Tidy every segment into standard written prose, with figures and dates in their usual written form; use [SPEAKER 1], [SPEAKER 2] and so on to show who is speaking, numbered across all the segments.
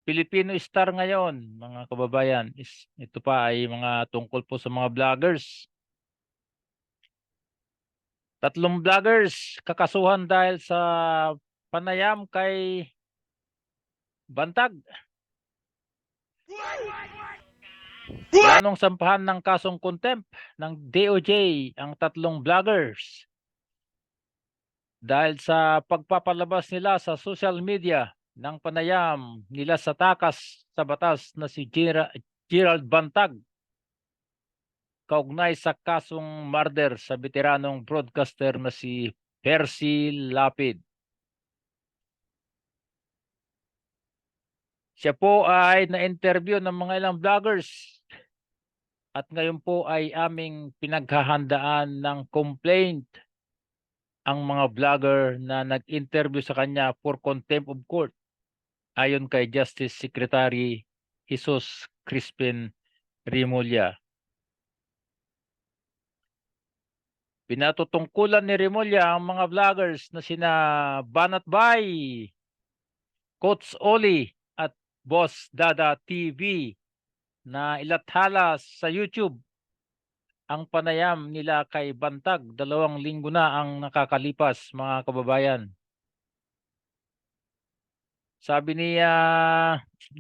[SPEAKER 1] Filipino Star ngayon, mga kababayan, ito pa ay mga tungkol po sa mga vloggers. Tatlong vloggers kakasuhan dahil sa panayam kay Bantag. Planong sampahan ng kasong contempt ng DOJ ang tatlong vloggers dahil sa pagpapalabas nila sa social media ng panayam nila sa takas sa batas na si Gerald Bantag kaugnay sa kasong murder sa veteranong broadcaster na si Percy Lapid. Siya po ay na-interview ng mga ilang vloggers at ngayon po ay aming pinaghahandaan ng complaint ang mga vlogger na nag-interview sa kanya for contempt of court ayon kay Justice Secretary Jesus Crispin Remulla. Pinatutungkulan ni Remulla ang mga vloggers na sina Banat Bay, Coach Oli at Boss Dada TV na ilathala sa YouTube ang panayam nila kay Bantag. 2 linggo na ang nakakalipas, mga kababayan. Sabi ni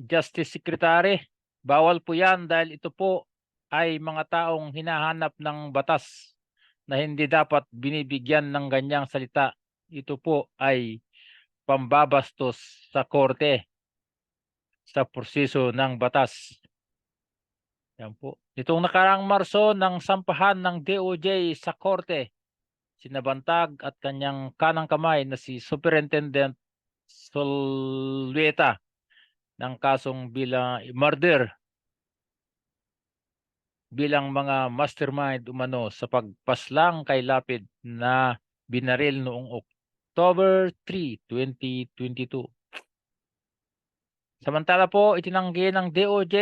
[SPEAKER 1] Justice Secretary, bawal po yan dahil ito po ay mga taong hinahanap ng batas na hindi dapat binibigyan ng ganyang salita. Ito po ay pambabastos sa korte sa proseso ng batas. Yan po. Nitong nakaraang Marso nang sampahan ng DOJ sa korte, sinabantag at kanyang kanang kamay na si Superintendent Solveta ng kasong bilang murder bilang mga mastermind umano sa pagpaslang kay Lapid na binaril noong October 3, 2022. Samantala po, itinanggi ng DOJ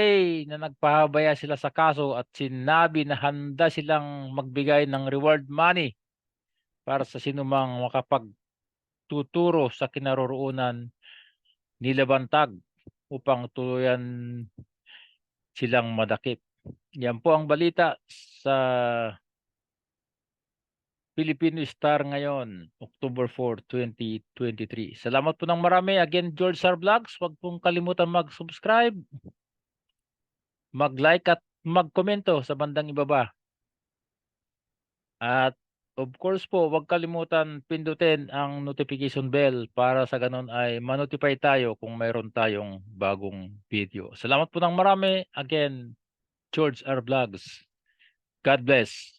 [SPEAKER 1] na nagpahabaya sila sa kaso at sinabi na handa silang magbigay ng reward money para sa sinumang makapagtuturo sa kinaroroonan nila Bantag upang tuluyan silang madakip. Yan po ang balita sa Filipino Star ngayon, October 4, 2023. Salamat po ng marami. Again, George R. Vlogs. Huwag pong kalimutan mag-subscribe, mag-like at mag-komento sa bandang ibaba. At of course po, huwag kalimutan pindutin ang notification bell para sa ganun ay ma-notify tayo kung mayroon tayong bagong video. Salamat po ng marami. Again, George R. Vlogs. God bless.